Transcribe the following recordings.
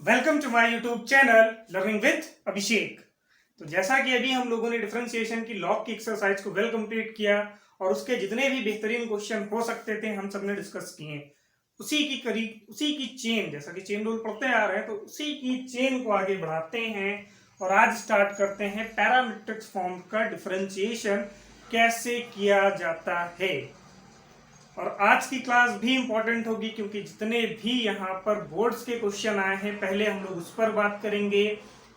Welcome to my YouTube channel learning with Abhishek. तो जैसा कि अभी हम लोगों ने डिफरेंशिएशन की लॉग की एक्सरसाइज को वेल कंप्लीट किया और उसके जितने भी बेहतरीन क्वेश्चन हो सकते थे हम सबने डिस्कस किए। उसी की चेन, जैसा कि चेन रूल पढ़ते आ रहे हैं, तो उसी की चेन को आगे बढ़ाते हैं और आज स्टार्ट करते हैं पैरामीट्रिक फॉर्म का डिफरेंशिएशन कैसे किया जाता है। और आज की क्लास भी इंपॉर्टेंट होगी क्योंकि जितने भी यहाँ पर बोर्ड्स के क्वेश्चन आए हैं पहले हम लोग उस पर बात करेंगे,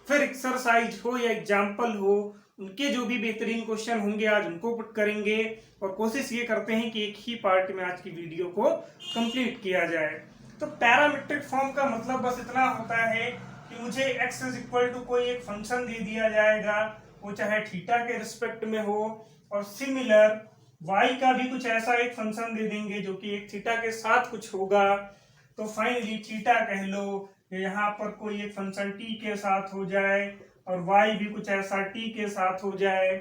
फिर एक्सरसाइज हो या एग्जाम्पल हो उनके जो भी बेहतरीन क्वेश्चन होंगे आज उनको पुट करेंगे और कोशिश ये करते हैं कि एक ही पार्ट में आज की वीडियो को कंप्लीट किया जाए। तो पैरामीट्रिक फॉर्म का मतलब बस इतना होता है कि मुझे x इज इक्वल टू कोई एक फंक्शन दे दिया जाएगा, वो चाहे थीटा के रिस्पेक्ट में हो, और सिमिलर y का भी कुछ ऐसा एक फंक्शन दे देंगे जो कि एक थीटा के साथ कुछ होगा। तो फाइनली थीटा कह लो, यहाँ पर कोई एक फंक्शन t के साथ हो जाए और y भी कुछ ऐसा t के साथ हो जाए।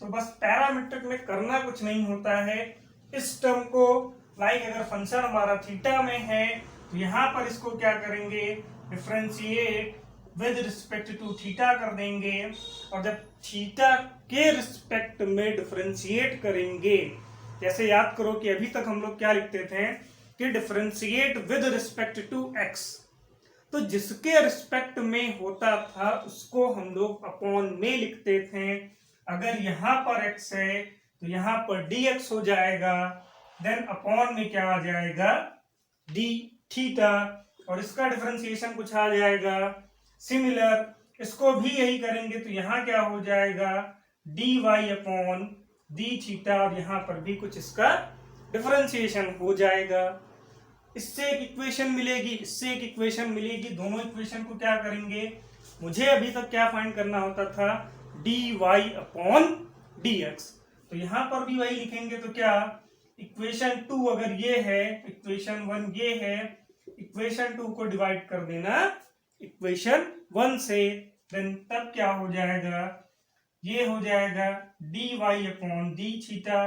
तो बस पैरामीट्रिक में करना कुछ नहीं होता है, इस टर्म को लाइक अगर फंक्शन हमारा थीटा में है तो यहाँ पर इसको क्या करेंगे, differentiate with respect to theta कर देंगे। और जब थीटा के रिस्पेक्ट में डिफरेंशिएट करेंगे, जैसे याद करो कि अभी तक हम लोग क्या लिखते थे कि differentiate with respect to x, तो जिसके रिस्पेक्ट में होता था उसको हम लोग अपॉन में लिखते थे। अगर यहाँ पर x है तो यहाँ पर dx हो जाएगा, देन अपॉन में क्या आ जाएगा, d थीटा, और इसका डिफरेंशिएशन कुछ आ जाएगा। सिमिलर इसको भी यही करेंगे तो यहाँ क्या हो जाएगा, dy अपॉन डी थीटा, और यहाँ पर भी कुछ इसका डिफरेंशिएशन हो जाएगा। इससे एक इक्वेशन मिलेगी, इससे एक इक्वेशन मिलेगी, दोनों इक्वेशन को क्या करेंगे, मुझे अभी तक क्या फाइंड करना होता था, dy अपॉन dx, तो यहाँ पर भी वही लिखेंगे। तो क्या इक्वेशन 2 अगर ये है, इक्वेशन 1 ये है, इक्वेशन 2 को डिवाइड कर देना इक्वेशन 1 से, देन तब क्या हो जाएगा, ये हो जाएगा dy अपॉन डी थीटा।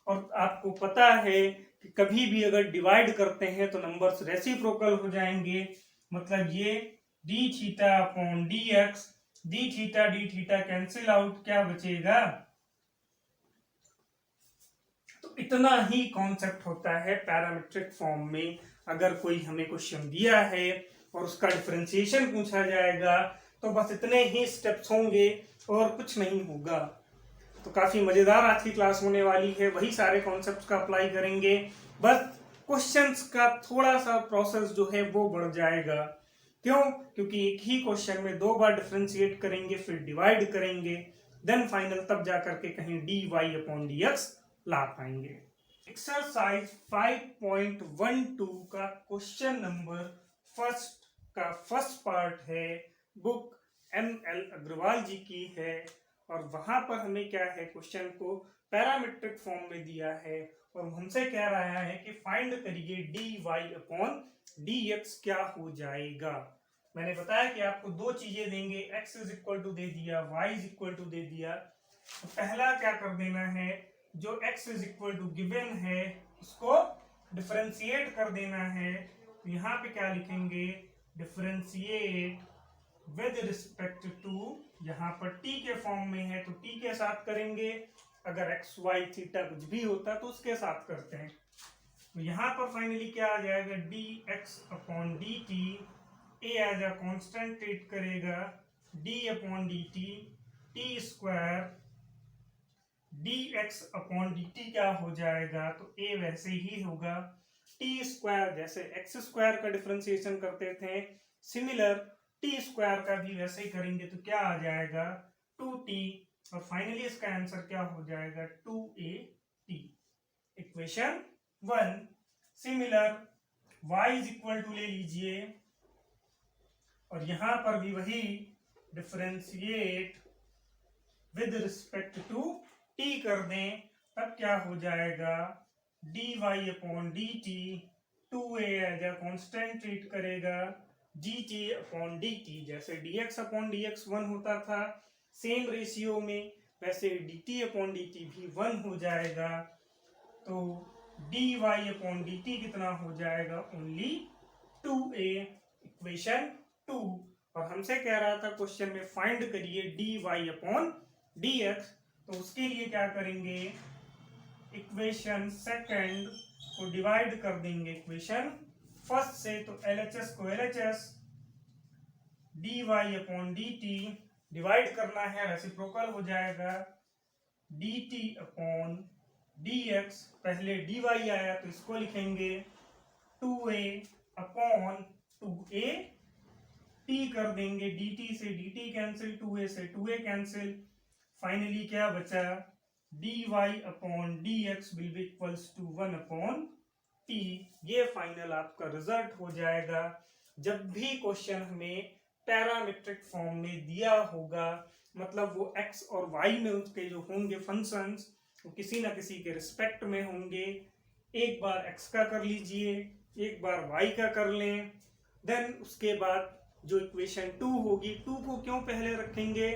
और आपको पता है कि कभी भी अगर डिवाइड करते हैं तो नंबर्स रेसिप्रोकल हो जाएंगे, मतलब ये D theta upon d x, D theta cancel out, क्या बचेगा। तो इतना ही कॉन्सेप्ट होता है पैरामीट्रिक फॉर्म में। अगर कोई हमें क्वेश्चन दिया है और उसका डिफरेंशिएशन पूछा जाएगा तो बस इतने ही स्टेप्स होंगे और कुछ नहीं होगा। तो काफी मजेदार आज की क्लास होने वाली है, वही सारे कॉन्सेप्ट्स का अप्लाई करेंगे, बस क्वेश्चंस का थोड़ा सा प्रोसेस जो है वो बढ़ जाएगा। क्यों? क्योंकि एक ही क्वेश्चन में 2 बार डिफरेंशिएट करेंगे, फिर डिवाइड करेंगे, देन फाइनल तब जाकर के कहीं dy अपॉन dx ला पाएंगे। एक्सरसाइज 5.12 का क्वेश्चन नंबर फर्स्ट का फर्स्ट पार्ट है, बुक ML अग्रवाल जी की है, और वहां पर हमें क्या है, क्वेश्चन को पैरामीट्रिक फॉर्म में दिया है और हमसे कह रहा है कि फाइंड करिए dy अपॉन dx क्या हो जाएगा। मैंने बताया कि आपको 2 चीजें देंगे, x इज इक्वल टू दे दिया, y इज इक्वल टू दे दिया। तो पहला क्या कर देना है, जो x is equal to given है उसको डिफरेंशिएट कर देना है। तो यहाँ पे क्या लिखेंगे, डिफरेंशिएट विद रिस्पेक्ट टू, यहाँ पर t के फॉर्म में है तो t के साथ करेंगे, अगर x y थीटा कुछ भी होता तो उसके साथ करते हैं। तो यहाँ पर फाइनली क्या आ जाएगा, dx upon dt, a as a constant treat करेगा, d upon dt, t square, dx upon dt क्या हो जाएगा, तो a वैसे ही होगा, t स्क्वायर जैसे x स्क्वायर का डिफरेंशिएशन करते थे, सिमिलर t स्क्वायर का भी वैसे ही करेंगे तो क्या आ जाएगा, 2t, और फाइनली इसका आंसर क्या हो जाएगा, 2at, equation 1। Similar y is equal to ले लीजिए और यहां पर भी वही differentiate with respect to t कर दें, तब क्या हो जाएगा, dy upon dt, 2a as a constant treat करेगा, dt अपॉन dt, जैसे dx अपॉन dx 1 होता था सेम रेशियो में, वैसे dt अपॉन dt भी 1 हो जाएगा। तो dy अपॉन dt कितना हो जाएगा, ओनली 2a, इक्वेशन 2। हमसे कह रहा था क्वेश्चन में फाइंड करिए d y upon d x, तो उसके लिए क्या करेंगे, इक्वेशन सेकंड को डिवाइड कर देंगे इक्वेशन फर्स्ट से, तो LHS को LHS, d y upon d t divide करना है, रेसिप्रोकल हो जाएगा d t upon d x, पहले डी वाई आया तो इसको लिखेंगे 2a अपॉन 2a, टी कर देंगे dt से dt कैंसिल, 2a से 2a कैंसिल, फाइनली क्या बचा, dy upon dx will be equals to 1 upon t। ये फाइनल आपका रिजल्ट हो जाएगा। जब भी क्वेश्चन हमें पैरामीट्रिक फॉर्म में दिया होगा, मतलब वो x और y में उसके जो होंगे फंक्शंस वो किसी ना किसी के रिस्पेक्ट में होंगे। एक बार x का कर लीजिए, एक बार y का कर लें, देन उसके बाद जो इक्वेशन 2 होगी, 2 को क्यों पहले रखेंगे,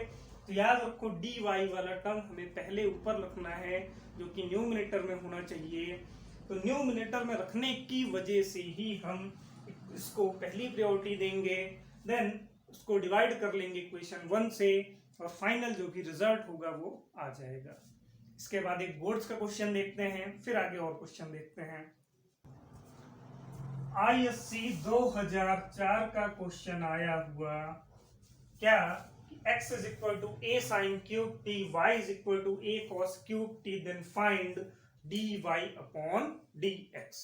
तो याद रखो dy वाला टर्म हमें पहले ऊपर रखना है, जो कि न्यूमरेटर में होना चाहिए। तो न्यूमरेटर में रखने की वजह से ही हम इसको पहली प्रायोरिटी देंगे, देन उसको डिवाइड कर लेंगे इक्वेशन 1 से, और फाइनल जो भी रिजल्ट होगा वो आ जाएगा। इसके बाद एक बोर्ड्स का क्वेश्चन देखते हैं, फिर आगे और क्वेश्चन देखते हैं। ISC 2004 का क्वेश्चन आया हुआ क्या, x is equal to a sin cube t, y is equal to a cos cube t, then find dy upon dx।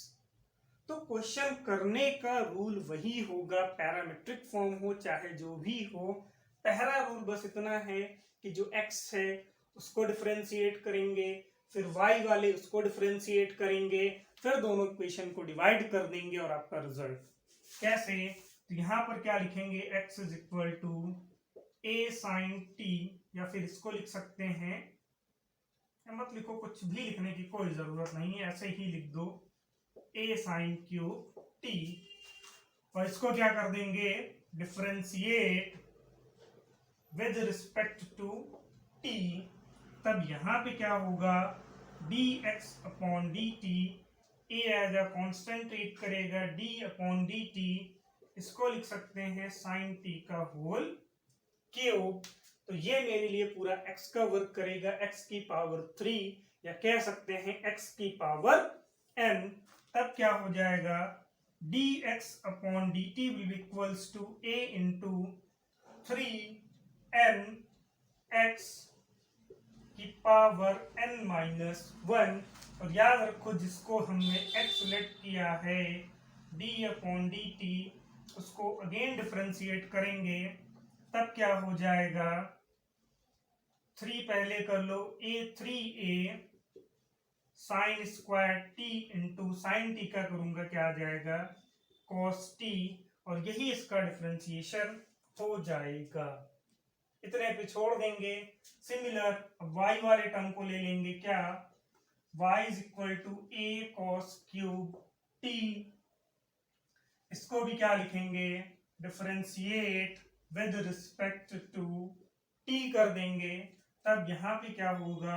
तो क्वेश्चन करने का रूल वही होगा, पैरामीट्रिक फॉर्म हो चाहे जो भी हो, पहला रूल बस इतना है कि जो x है उसको डिफरेंशिएट करेंगे, फिर y वाले उसको डिफरेंशिएट करेंगे, फिर दोनों इक्वेशन को डिवाइड कर देंगे और आपका रिजल्ट कैसे, तो यहां पर क्या लिखेंगे, x is equal to a sin t, या फिर इसको लिख सकते हैं, मत लिखो, कुछ भी लिखने की कोई जरूरत नहीं है, ऐसे ही लिख दो a sin क्यूब t, और इसको क्या कर देंगे, differentiate with respect to t, तब यहां पे क्या होगा, dx upon dt, a as a constant treat करेगा, d अपॉन dt, इसको लिख सकते हैं sin t का होल क्यूब। तो ये मेरे लिए पूरा x का वर्क करेगा, x की पावर 3, या कह सकते हैं x की पावर n। तब क्या हो जाएगा, dx upon dt will be equals to a into 3n x की पावर n माइनस 1, और याद रखो जिसको हमने x लेट किया है d अपॉन dt, उसको अगेन डिफरेंशिएट करेंगे, तब क्या हो जाएगा, 3 पहले कर लो, a3a sign square t into sine t का करूंगा क्या आ जाएगा, cos t, और यही इसका डिफरेंशिएशन हो जाएगा। इतने पे छोड़ देंगे। सिमिलर अब y वाले टर्म को ले लेंगे, क्या, y is equal to a cos cube t, इसको भी क्या लिखेंगे, differentiate with respect to t कर देंगे, तब यहां पे क्या होगा,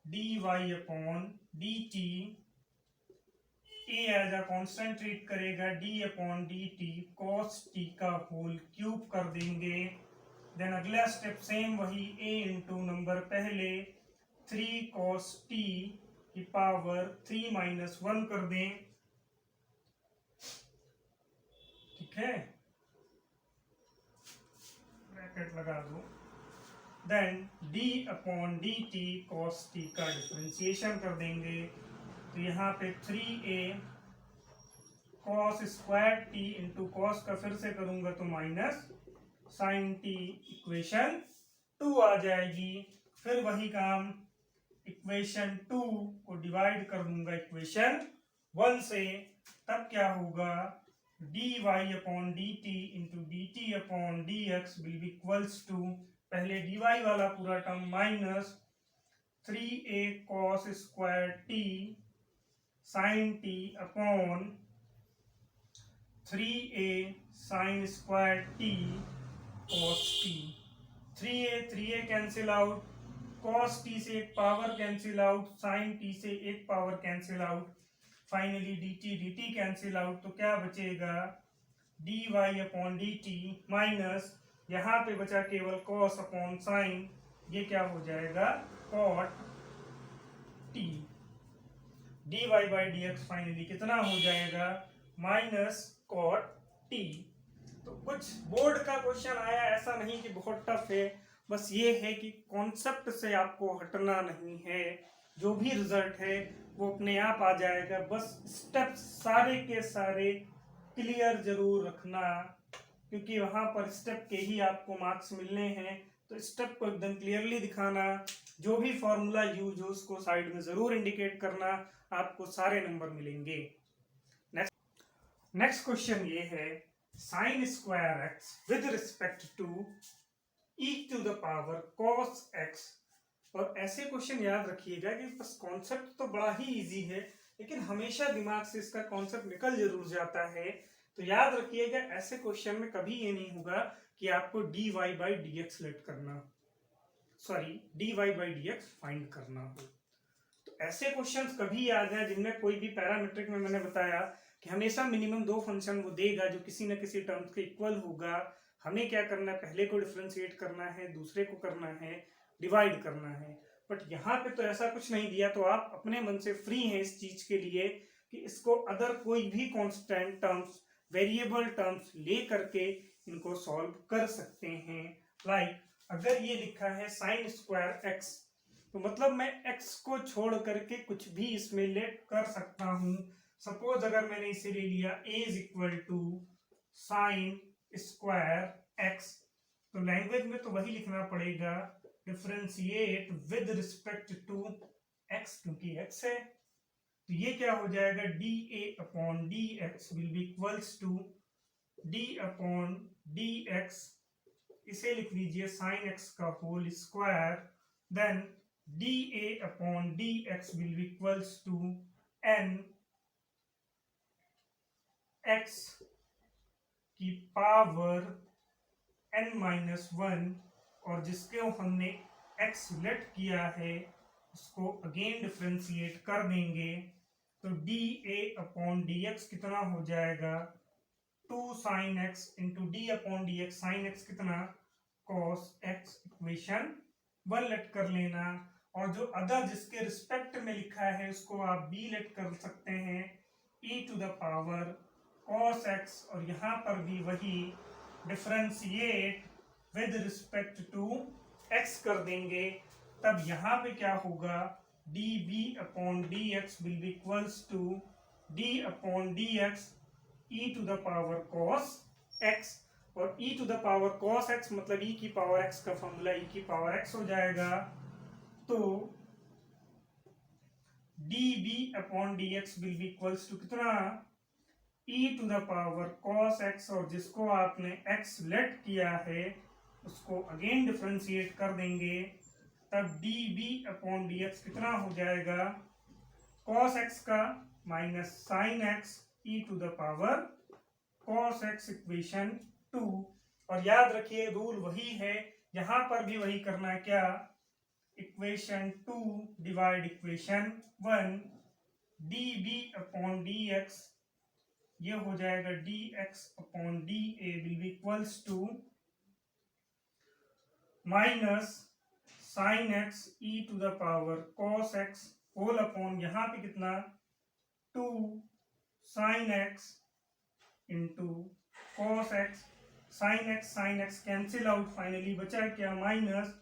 dy upon dt, a as a constant treat करेगा, d upon dt cos t का होल क्यूब कर देंगे, देन अगला स्टेप सेम वही, a इंटू नंबर पहले 3 cos t की पावर 3 माइनस 1 कर दें, ठीक है, ब्रैकेट लगा दो, then d upon dt cos t का डिफरेंशिएशन कर देंगे, तो यहाँ पे 3a cos square t into cos का फिर से करूंगा तो माइनस sin t, इक्वेशन 2 आ जाएगी। फिर वही काम, इक्वेशन 2 को डिवाइड कर दूंगा इक्वेशन 1 से, तब क्या होगा, dy upon dt into dt upon dx will be equals to, पहले dy वाला पूरा term minus 3a cos square t sin t upon 3a sin square t cos t, 3a cancel out, cos t से एक power cancel out, sin t से एक power cancel out, finally dt cancel out, तो क्या बचेगा, dy upon dt minus, यहाँ पे बचा केवल cos अपॉन साइन, ये क्या हो जाएगा cot t। dy by dx finally कितना हो जाएगा माइनस cot t। तो कुछ बोर्ड का क्वेश्चन आया, ऐसा नहीं कि बहुत टफ है, बस ये है कि कॉन्सेप्ट से आपको हटना नहीं है, जो भी रिजल्ट है वो अपने आप आ जाएगा, बस स्टेप सारे के सारे क्लियर जरूर रखना, क्योंकि वहां पर स्टेप के ही आपको मार्क्स मिलने हैं। तो स्टेप को एकदम क्लियरली दिखाना, जो भी फॉर्मूला यूज हो उसको साइड में जरूर इंडिकेट करना, आपको सारे नंबर मिलेंगे। नेक्स्ट क्वेश्चन ये है sin square x with respect to e to the power cos x। और ऐसे क्वेश्चन याद रखिएगा कि बस कॉन्सेप्ट तो बड़ा ही इजी है, लेकिन हमेशा दिमाग से इसका कॉन्सेप्ट निकल जरूर जाता है। तो याद रखिएगा ऐसे क्वेश्चन में कभी ये नहीं होगा कि आपको dy बाई dx लेट करना, sorry dy by dx find करना हो। तो ऐसे क्वेश्चंस कभी आ जाए जिनमें कोई भी पैरामीट्रिक में मैंने बताया कि हमेशा मिनिमम दो फंक्शन वो देगा जो किसी न किसी टर्म्स के इक्वल होगा। हमें क्या करना है, पहले को डिफरेंशिएट करना है, दूसरे को करना है डिवाइड करना है। बट यहाँ पे तो ऐसा कुछ नहीं दिया, तो आप अपने मन से फ्री हैं इस चीज के लिए कि इसको अदर कोई भी कांस्टेंट टर्म्स, वेरिएबल टर्म्स ले करके इनको सॉल्व कर सकते हैं। लाइक अगर ये लिखा है साइन स्क्वायर एक्स, तो मतलब मैं x को छोड़ करके कुछ भी इसमें लेट कर सकता हूं। सपोज अगर मैंने इसे ले लिया a is equal to sine square x, तो लैंग्वेज में तो वही लिखना पड़ेगा differentiate with respect to x, क्योंकि x है। तो ये क्या हो जाएगा dA upon dx will be equals to d upon dx, इसे लिख लीजिए साइन x का whole square, then dA upon dx will be equals to n x की पावर n माइनस 1, और जिसके हमने x लेट किया है उसको अगेन डिफरेंशिएट कर देंगे। तो dA upon dx कितना हो जाएगा 2 sin x into d upon dx, sin x कितना cos x, इक्वेशन 1 लेट कर लेना। और जो अदर जिसके रिस्पेक्ट में लिखा है उसको आप b लेट कर सकते हैं e to the power cos x, और यहाँ पर भी वही differentiate with respect to x कर देंगे। तब यहाँ पे क्या होगा db upon dx will be equals to d upon dx e to the power cos x, और e to the power cos x मतलब e की पावर x का फॉर्मूला e की पावर x हो जाएगा। तो dB upon dx will be equals to कितना e to the power cos x, और जिसको आपने x लेट किया है उसको अगेन डिफरेंशिएट कर देंगे। तब dB अपॉन dx कितना हो जाएगा cos x का minus sin x e to the power cos x, equation 2। और याद रखिए रूल वही है, यहां पर भी वही करना है, क्या equation 2 divide equation 1, dB upon dx ये हो जाएगा dx upon dA will be equals to minus sine x e to the power cos x whole upon यहाँ पे कितना 2 sine x into cos x, sine x cancel out, finally बचा क्या minus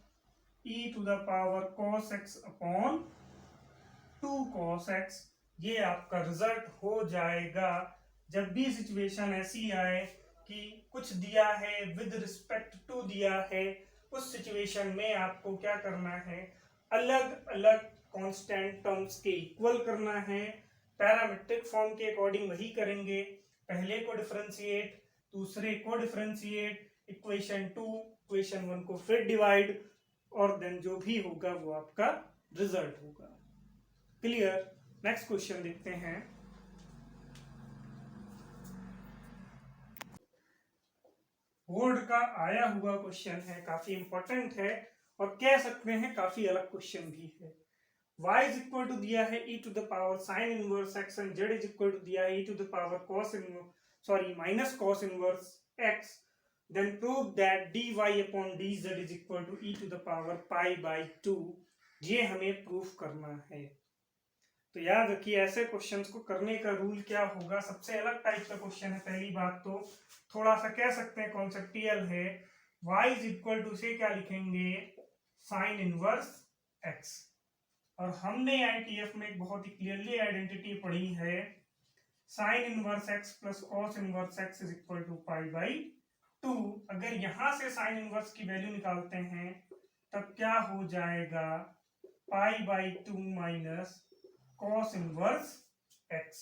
e to the power cos x upon 2 cos x। ये आपका result हो जाएगा। जब भी सिचुएशन ऐसी आए कि कुछ दिया है विद रिस्पेक्ट टू दिया है, उस सिचुएशन में आपको क्या करना है, अलग अलग कांस्टेंट टर्म्स के इक्वल करना है। पैरामेट्रिक फॉर्म के अकॉर्डिंग वही करेंगे, पहले को डिफरेंशिएट, दूसरे को डिफरेंशिएट, इक्वेशन 2 इक्वेशन 1 को फिर डिवाइड, और देन जो भी होगा वो आपका रिजल्ट होगा। क्लियर। नेक्स्ट क्वेश्चन देखते हैं। बोर्ड का आया हुआ क्वेश्चन है, काफी इंपॉर्टेंट है और कह सकते हैं काफी अलग क्वेश्चन भी है। y इज इक्वल टू दिया है e to the power sine inverse x, and z is equal to दिया है e to the power cos minus cos inverse x। then prove that dy upon dz is equal to e to the power pi by 2। ये हमें proof करना है। तो याद रखिए ऐसे क्वेश्चंस को करने का रूल क्या होगा, सबसे अलग टाइप का क्वेश्चन है। पहली बात तो थोड़ा सा कह सकते हैं कॉन्सेप्टियल है। y इज इक्वल टू से क्या लिखेंगे, साइन इनवर्स x। और हमने ITF में एक बहुत ही क्लियरली आइडेंटिटी पढ़ी है, sine inverse x plus cos inverse x is equal to pi by 2। अगर यहां से साइन इनवर्स की वैल्यू निकालते हैं तब क्या हो जाएगा, pi by 2 minus cos inverse x।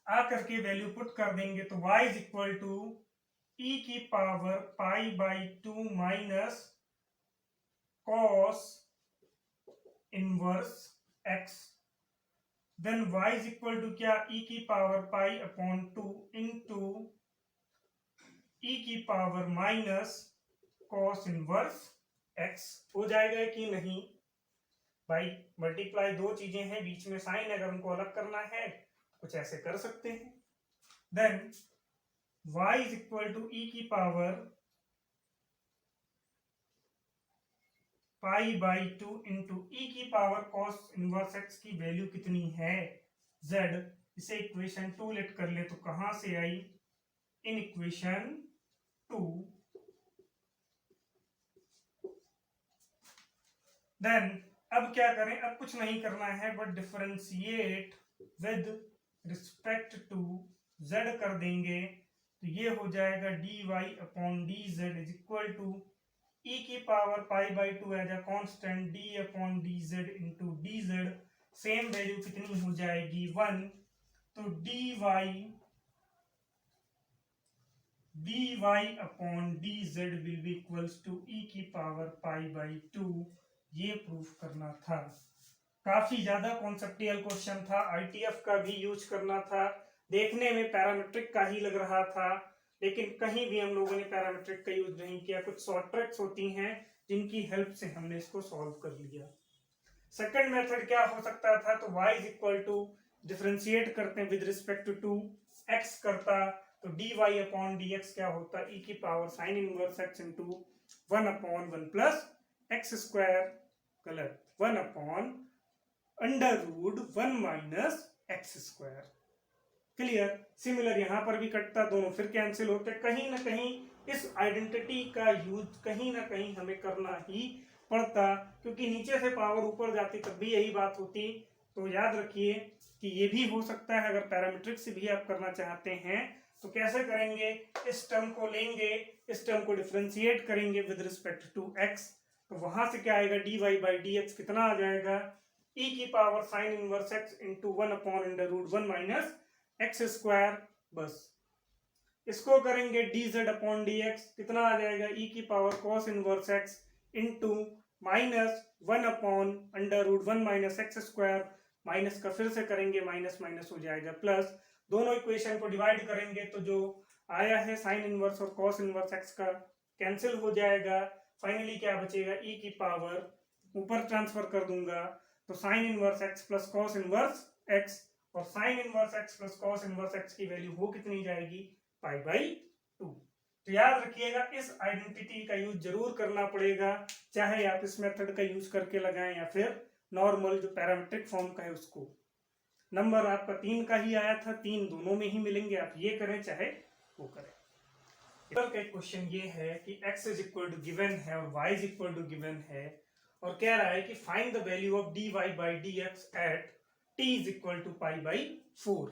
आकर के वैल्यू पुट कर देंगे तो y is equal to e की power pi by 2 minus cos inverse x। Then y is equal to क्या, e की power pi upon 2 into e की power minus cos inverse x। हो जाएगा कि नहीं भाई, मल्टीप्लाई दो चीजें हैं, बीच में साइन, अगर उनको अलग करना है कुछ ऐसे कर सकते हैं। Then y is equal to e की power pi by 2 into e की पावर कॉस इनवर्स x की वैल्यू कितनी है, z। इसे इक्वेशन 2 लेट कर ले तो कहां से आई, इन इक्वेशन 2। देन अब क्या करें, अब कुछ नहीं करना है but differentiate with respect to z कर देंगे। तो ये हो जाएगा dy upon dz is equal to e की power pi by 2 as a constant d upon dz into dz। Same value कितनी हो जाएगी, 1। तो dy upon dz will be equals to e की पावर पाई बाई 2। ये proof करना था। काफी ज्यादा कॉन्सेप्टियल क्वेश्चन था, ITF का भी यूज करना था। देखने में पैरामेट्रिक का ही लग रहा था, लेकिन कहीं भी हम लोगों ने पैरामेट्रिक का यूज नहीं किया। कुछ शॉर्ट ट्रिक्स होती हैं जिनकी हेल्प से हमने इसको सॉल्व कर लिया। सेकंड मेथड क्या हो सकता था, तो y is equal to differentiate करते हैं विद रिस्पेक्ट टू x करता, तो dy अपॉन dx क्या होता, e की power sine inverse x into 1 upon 1 plus x square, गलत, 1 upon under root 1 minus x square. Clear. Similar यहां पर भी कटता, दोनों फिर कैंसिल होते। कहीं ना कहीं इस आइडेंटिटी का यूज कहीं ना कहीं हमें करना ही पड़ता, क्योंकि नीचे से पावर ऊपर जाती तब भी यही बात होती। तो याद रखिए कि ये भी हो सकता है, अगर पैरामीट्रिक से भी आप करना चाहते हैं तो कैसे करेंगे, इस टर्म को लेंगे, इस टर्म को डिफरेंशिएट करेंगे विद रिस्पेक्ट टू x। तो वहां से क्या आएगा, dy बाई dx कितना आ जाएगा, e की power sine inverse x into 1 upon under root 1 minus x square. बस इसको करेंगे dz अपॉन dx कितना आ जाएगा, e की power cos inverse x into minus 1 upon under root 1 minus x square. Minus का फिर से करेंगे, माइनस माइनस हो जाएगा प्लस। दोनों इक्वेशन को डिवाइड करेंगे तो जो आया है साइन इनवर्स और कॉस इनवर्स x का कैंसिल हो जाएगा। फाइनली क्या बचेगा, e की पावर ऊपर ट्रांसफर कर दूंगा तो sign inverse x plus cos inverse x, और sign inverse x plus cos inverse x की वैल्यू हो कितनी जाएगी, पाई बाई 2। तो याद रखिएगा इस आइडेंटिटी का यूज जरूर करना पड़ेगा, चाहे आप इस मेथड का यूज करके लगाएं या फिर नॉर्मल जो पैरामेट्रिक फॉर्म का है उसको। नंबर आपका 3 का ही आया था, 3 दोनों में ही मिलेंगे, आप ये करें चाहे वो करें। का क्वेश्चन ये है कि x is equal to given है और y is equal to given है, और कह रहा है कि find the value of dy by dx at t is equal to pi by 4।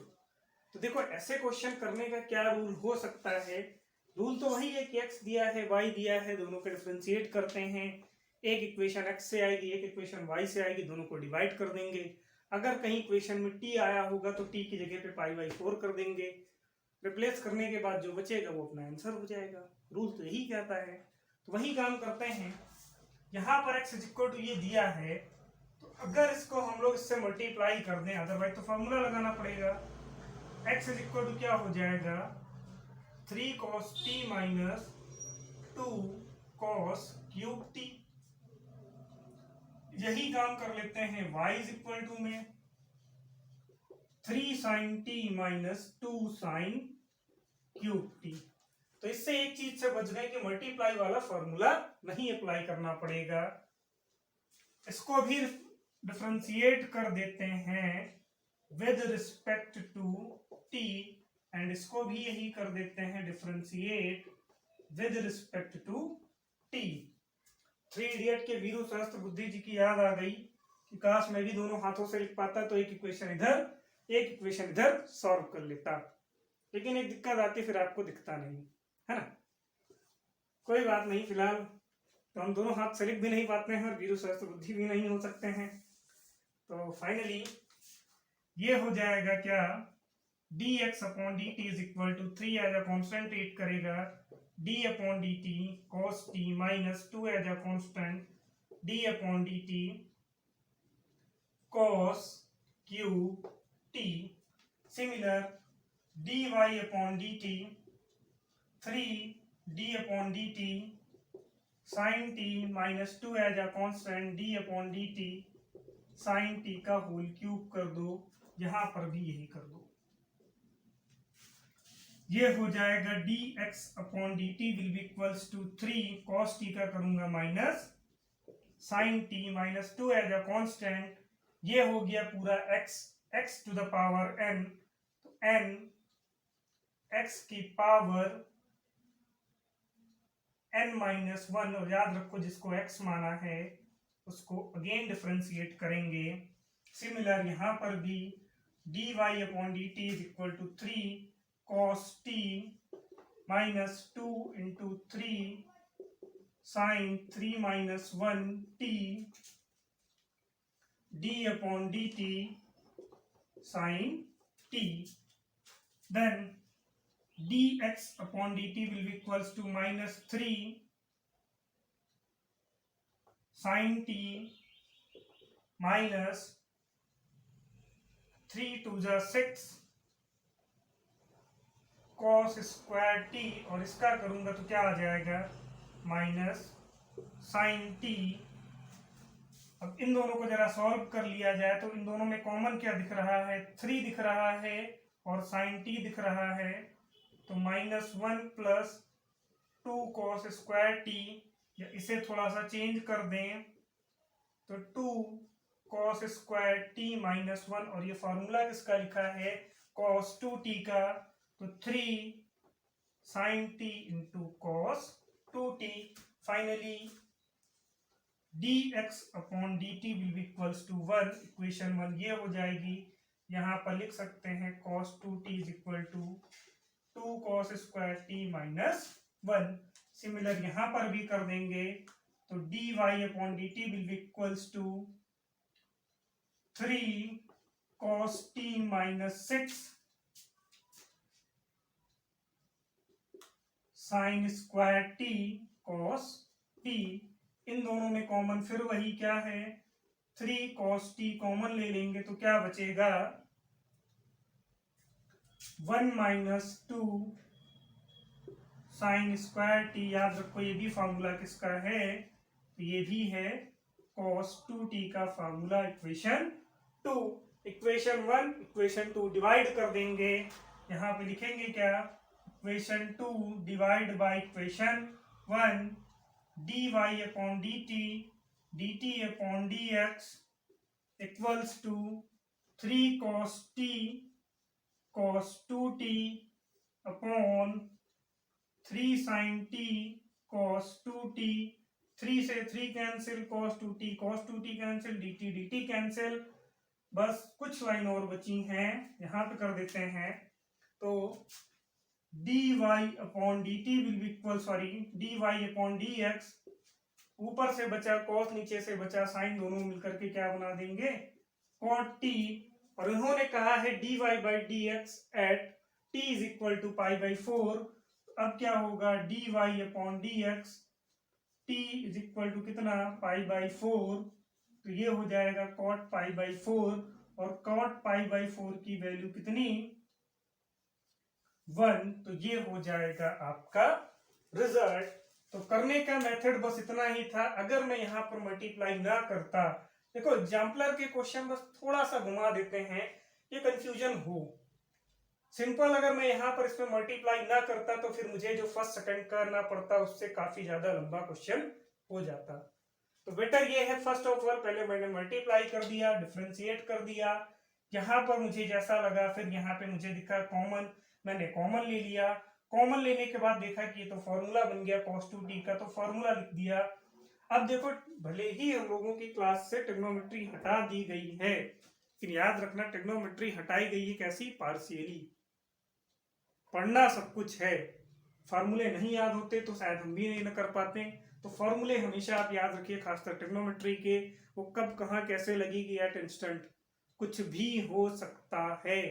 तो देखो ऐसे क्वेश्चन करने का क्या रूल हो सकता है, रूल तो वही है कि x दिया है y दिया है, दोनों को डिफरेंशिएट करते हैं। एक इक्वेशन x से आएगी, एक इक्वेशन y से आएगी, दोनों को डिवाइड कर देंगे। अगर कहीं इक्वेशन में t आया होगा तो t की जगह पे पाई बाई 4 कर देंगे। रिप्लेस करने के बाद जो बचेगा वो अपना आंसर हो जाएगा। रूल तो यही कहता है, तो वही काम करते हैं। यहाँ पर x इज इक्वल टू ये दिया है, तो अगर इसको हम लोग इससे मल्टीप्लाई कर दें, अदरवाइज तो फॉर्मूला लगाना पड़ेगा। x इज इक्वल टू क्या हो जाएगा, 3 cos t minus 2 cos cube t। यही काम कर लेते हैं y इज इक्वल टू में 3 sin t minus 2 sin cube t। तो इससे एक चीज से बच गए कि मल्टीप्लाई वाला फॉर्मूला नहीं अप्लाई करना पड़ेगा। इसको भी डिफरेंशिएट कर देते हैं with respect to t, and इसको भी यही कर देते हैं differentiate with respect to t. 3 idiot के वीरू सहस्त्र बुद्धि जी की याद आ गई कि काश मैं भी दोनों हाथों से लिख पाता तो एक इक्वेशन इधर एक इक्वेशन इधर सॉल्व कर लेता, लेकिन एक दिक्कत आती फिर आपको दिखता नहीं है ना। कोई बात नहीं, फिलहाल तो हम दोनों हाथ से लिख भी नहीं पाते हैं और वीरू सहस्त्र बुद्धि भी नहीं हो सकते हैं। तो फाइनली ये हो जाएगा क्या, dx upon dt is equal to 3 as a constant treat करेगा d upon dt cos t minus 2 as a constant d upon dt cos q t। Similar dy upon dt 3d upon dt sin t minus 2 as a constant d upon dt sin t का whole cube कर दो, यहां पर भी यही कर दो। ये हो जाएगा dx upon dt will be equals to 3 cos t का करूंगा minus sin t minus 2 as a constant, ये हो गया पूरा x to the power n, तो n x की पावर n माइनस 1, और याद रखो जिसको x माना है उसको अगेन डिफरेंशिएट करेंगे। सिमिलर यहां पर भी dy upon dt is equal to 3 cos t minus 2 into 3 sin 3 minus 1 t d upon dt sin t। Then dx upon dt will be equals to minus 3 sin t minus 3 to the 6 cos square t, और इसका करूंगा तो क्या आ जाएगा minus sign t। अब इन दोनों को जरा सॉल्व कर लिया जाए तो इन दोनों में कॉमन क्या दिख रहा है, 3 दिख रहा है और साइन t दिख रहा है, तो minus 1 plus 2 cos square t, या इसे थोड़ा सा चेंज कर दें तो 2 cos स्क्वायर t माइनस 1, और ये फॉर्मूला किसका लिखा है cos 2t का, तो 3 sin t into cos 2t। Finally dx upon dt will be equals to 1, equation 1 ये हो जाएगी। यहाँ पर लिख सकते हैं cos 2t is equal to 2 cos square t minus 1। Similar यहाँ पर भी कर देंगे तो dy upon dt will be equals to 3 cos t minus 6 sine square t cos t। इन दोनों में कॉमन फिर वही क्या है, 3 cos t कॉमन ले लेंगे तो क्या बचेगा 1 माइनस 2 साइन स्क्वायर t। याद रखो ये भी फॉर्मूला किसका है, तो ये भी है cos 2t का formula, equation 2। Equation 1 equation 2 divide कर देंगे, यहाँ पे लिखेंगे क्या, equation 2 divide by equation 1, dy upon dt dt upon dx equals to 3 cos t cos 2t upon 3 sin t cos 2t। 3 से 3 cancel, cos 2t cancel, dt cancel, बस कुछ line और बची हैं, यहाँ पे कर देते हैं। तो dy upon dt will B equal, sorry dy upon dx, ऊपर से बचा cos नीचे से बचा साइन, दोनों मिलकर के क्या बना देंगे cot t, और उन्होंने कहा है dy by dx at t is equal to pi by 4। अब क्या होगा dy upon dx t is equal to कितना पाई बाई 4, तो ये हो जाएगा cot पाई बाई 4, और cot पाई बाई 4 की वैल्यू कितनी 1, तो ये हो जाएगा आपका रिजल्ट। तो करने का मेथड बस इतना ही था। अगर मैं यहाँ पर मल्टीप्लाई ना करता, देखो एग्जाम्पलर के क्वेश्चन बस थोड़ा सा घुमा देते हैं ये कंफ्यूजन हो, सिंपल अगर मैं यहाँ पर इसमें मल्टीप्लाई ना करता तो फिर मुझे जो फर्स्ट सेकंड करना पड़ता उससे काफी ज्यादा लंबा क्वेश्चन हो जाता। तो बेटर ये है फर्स्ट ऑफ ऑल पहले मैंने मल्टीप्लाई कर दिया, डिफरेंशिएट कर दिया, यहाँ पर मुझे जैसा लगा, फिर यहाँ पे मुझे दिखा कॉमन, मैंने कॉमन ले लिया। कॉमन लेने के बाद देखा कि ये तो फॉर्मूला बन गया cos 2t का, तो फॉर्मूला लिख दिया। अब देखो भले ही हम लोगों की क्लास से ट्रिग्नोमेट्री हटा दी गई है, फिर याद रखना ट्रिग्नोमेट्री हटाई गई है कैसी, पार्शियली। पढ़ना सब कुछ है, फॉर्मूले नहीं याद होते तो शायद हम भी नहीं कर पाते। तो फॉर्मूले हमेशा आप याद रखिए, खासकर ट्रिग्नोमेट्री के, वो कब कहाँ कैसे लगेगी एट इंस्टेंट, कुछ भी हो सकता है,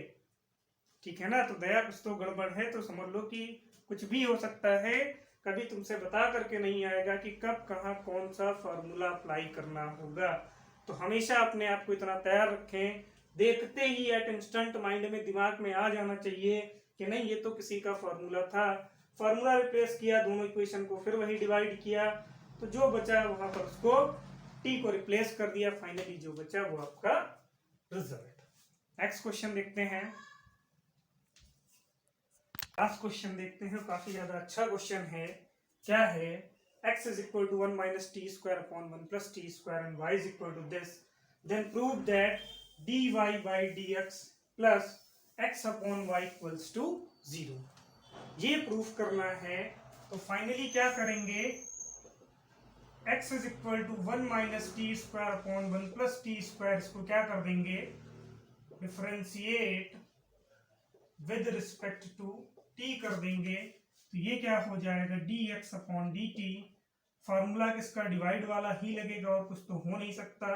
ठीक है ना। तो दया कुछ तो गड़बड़ है, तो समझ लो कि कुछ भी हो सकता है, कभी तुमसे बता करके नहीं आएगा कि कब कहाँ कौन सा फॉर्मूला अप्लाई करना होगा। तो हमेशा अपने आप को इतना तैयार रखें, देखते ही एट इंस्टेंट माइंड में दिमाग में आ जाना चाहिए कि नहीं ये तो किसी का फॉर्मूला था, फॉर्मूला रिप्लेस किया दोनों इक्वेशन को, फिर वही डिवाइड किया, तो जो बचा वहां पर उसको टी को रिप्लेस कर दिया, फाइनली जो बचा वो आपका रिजल्ट। नेक्स्ट क्वेश्चन देखते हैं, लास्ट क्वेश्चन देखते हैं, काफी ज्यादा अच्छा क्वेश्चन है। क्या है, x is equal to 1 minus t square upon 1 plus t square and y is equal to this, then prove that dy by dx plus x upon y equals to 0। ये proof करना है। तो finally क्या करेंगे, x is equal to 1 minus t square upon 1 plus t square, इसको क्या कर देंगे, differentiate with respect to t कर देंगे। तो ये क्या हो जाएगा, dx अपॉन dt, फॉर्मूला किसका, डिवाइड वाला ही लगेगा और कुछ तो हो नहीं सकता।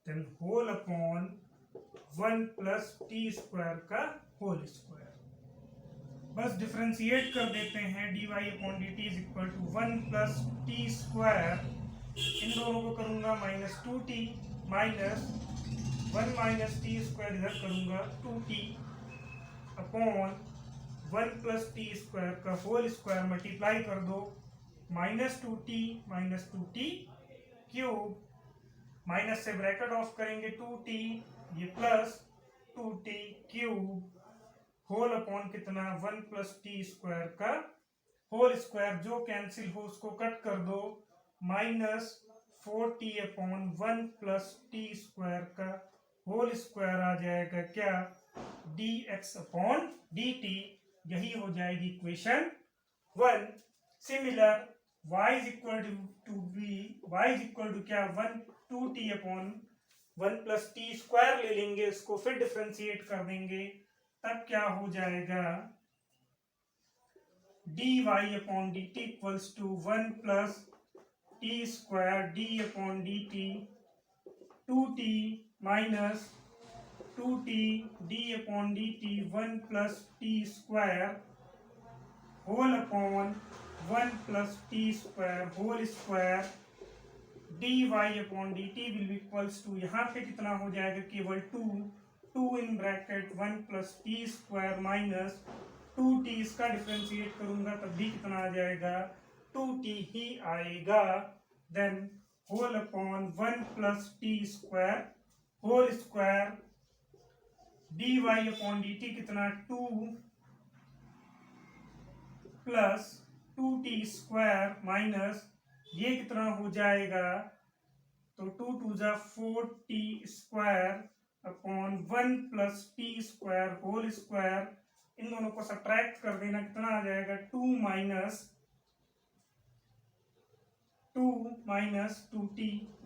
Then whole upon 1 plus t square का होल स्क्वायर, बस डिफरेंशिएट कर देते हैं, dy upon dt is equal to 1 plus t square, इन दोनों को करूंगा -2t minus 1 minus t square इधर करूंगा 2t upon 1 plus t square का होल स्क्वायर, मल्टीप्लाई कर दो, -2t क्यूब, माइनस से ब्रैकेट ऑफ करेंगे 2t, ये plus 2t cube, whole upon कितना 1 प्लस टी स्क्वायर का होल स्क्वायर, जो कैंसिल हो उसको कट कर दो, -4t upon 1 plus t square का होल स्क्वायर आ जाएगा क्या, dx अपॉन dt, यही हो जाएगी equation 1। Similar y is equal to क्या 2t upon 1 plus t square ले लेंगे, उसको फिर डिफरेंशिएट कर देंगे, तब क्या हो जाएगा, dy upon dt equals to 1 plus t square d upon dt, 2t minus 2t d upon dt 1 plus t square whole upon 1 plus t square whole square, dy upon dt will equals to, यहाँ पे कितना हो जाएगा, केवल 2 in bracket 1 plus t square minus 2t, इसका differentiate करूंगा तब भी कितना आ जाएगा, 2t ही आएगा। Then whole upon 1 plus t square whole square, dy upon dt कितना 2 प्लस 2t स्क्वायर माइनस ये कितना हो जाएगा, तो 2 2 जा 4t square upon 1 plus t square whole square, इन दोनों को सब्ट्रैक्ट कर देना, कितना आ जाएगा 2 minus 2t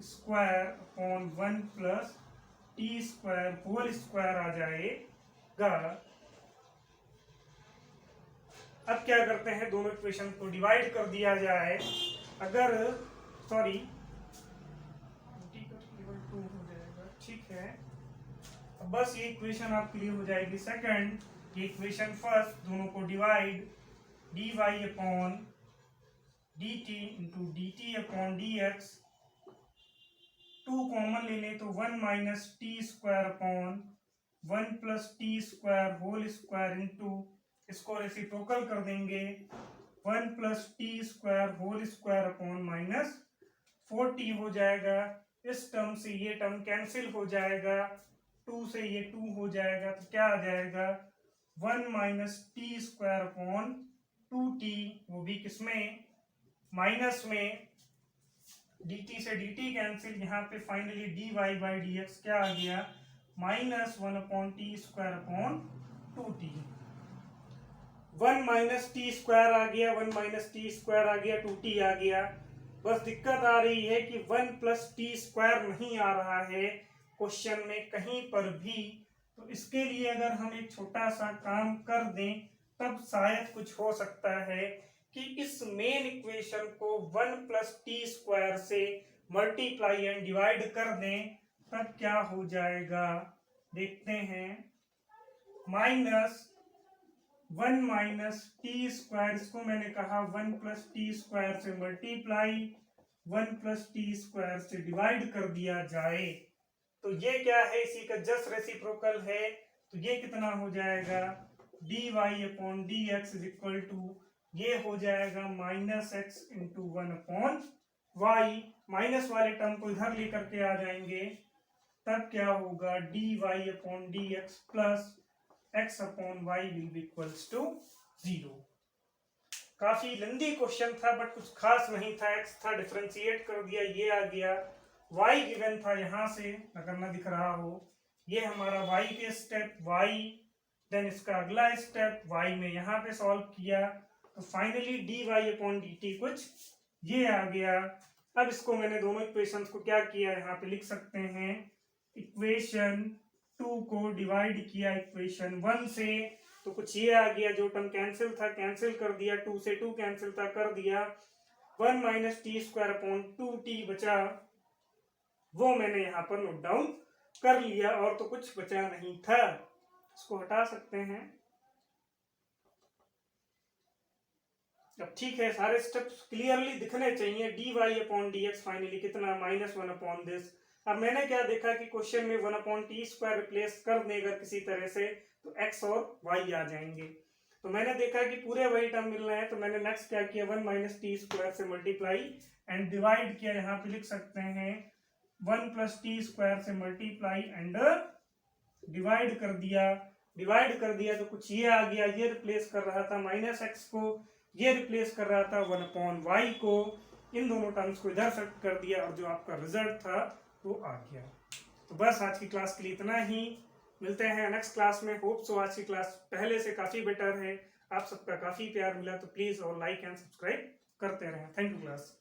square upon 1 plus t square whole square आ जाएगा। अब क्या करते हैं, दोनों इक्वेशन को डिवाइड कर दिया जाए, अगर सॉरी 2 हो जाएगा, ठीक है। अब बस ये इक्वेशन आपके लिए हो जाएगी सेकंड, ये इक्वेशन फर्स्ट, दोनों को divide, dy upon dt into dt upon dx, 2 common ले लें तो 1 minus t square upon 1 plus t square whole square into, इसको रेसिप्रोकल कर देंगे, 1 plus t square whole square upon 4t हो जाएगा, इस टर्म से ये टर्म कैंसिल हो जाएगा, 2 से ये 2 हो जाएगा, तो क्या आ जाएगा 1 minus t square upon 2t, वो भी किसमें माइनस में, dt से dt कैंसिल, यहाँ पे फाइनली dy बाई dx क्या आ गया minus 1 upon t square upon 2t। 1 minus t square आ गया, 1 माइनस टी स्क्वायर आ गया, 2t आ गया। बस दिक्कत आ रही है कि 1 प्लस टी स्क्वायर नहीं आ रहा है क्वेश्चन में कहीं पर भी। तो इसके लिए अगर हम एक छोटा सा काम कर दें तब शायद कुछ हो सकता है कि इस मेन इक्वेशन को 1 प्लस टी स्क्वायर से मल्टीप्लाई एंड डिवाइड कर दें, तब क्या हो जाएगा देखते हैं। माइनस 1 माइनस टी स्क्वायर, इसको मैंने कहा 1 प्लस टी स्क्वायर से मल्टीप्लाई, 1 प्लस टी स्क्वायर से डिवाइड कर दिया जाए, तो ये क्या है इसी का जस्ट रेसिप्रोकल है। तो ये कितना हो जाएगा dy upon d x is equal to, ये हो जाएगा minus x into 1 upon y. Minus वाले टर्म को इधर लेकर के आ जाएंगे, तब क्या होगा dy upon d x plus x upon y will be equals to 0। काफी लंबी क्वेश्चन था बट कुछ खास नहीं था। एक्स था, डिफरेंशिएट कर दिया, ये आ गया। y गिवन था, यहां से अगर ना दिख रहा हो, ये हमारा y के स्टेप y, देन इसका अगला स्टेप y में यहाँ पे सॉल्व किया, तो फाइनली dy अपॉन dt कुछ ये आ गया। अब इसको मैंने दोनों इक्वेशंस को क्या किया यहाँ पे लिख सकते हैं, इक्वेशन 2 को डिवाइड किया इक्वेशन 1 से, तो कुछ ये आ गया, जो टर्म कैंसिल था कैंसिल कर दिया, 2 से 2 कैंसिल था कर दिया, 1 minus t square upon 2t बचा, वो मैंने यहाँ पर नोट डाउन कर लिया, और तो कुछ बचा नहीं था। इसको हटा सकते हैं। अब ठीक है, सारे स्टेप्स क्लियरली दिखने चाहिए। dy upon d x finally कितना माइनस 1 अपॉन दिस। अब मैंने क्या देखा कि क्वेश्चन में 1 अपॉन टी स्क्वायर रिप्लेस कर दें अगर किसी तरह से, तो x और y आ जाएंगे। तो मैंने देखा कि पूरे वही टर्म मिल रहे हैं, तो मैंने नेक्स्ट क्या किया, 1 माइनस टी स्क्वायर से मल्टीप्लाई एंड डिवाइड किया। यहाँ पे लिख सकते हैं 1 प्लस टी स्क्वायर से मल्टीप्लाई एंड डिवाइड कर दिया। डिवाइड कर दिया तो कुछ ये आ गया, ये रिप्लेस कर रहा था माइनस एक्स को, ये रिप्लेस कर रहा था 1 अपॉन वाई को। इन दोनों टर्म्स को इधर सेट कर दिया और जो आपका रिजल्ट था वो आ गया। तो बस आज की क्लास के लिए इतना ही। मिलते हैं नेक्स्ट क्लास में। होप सो आज की क्लास पहले से काफी बेटर है, आप सबका काफी प्यार मिला, तो प्लीज और लाइक एंड सब्सक्राइब करते रहें। Thank you class.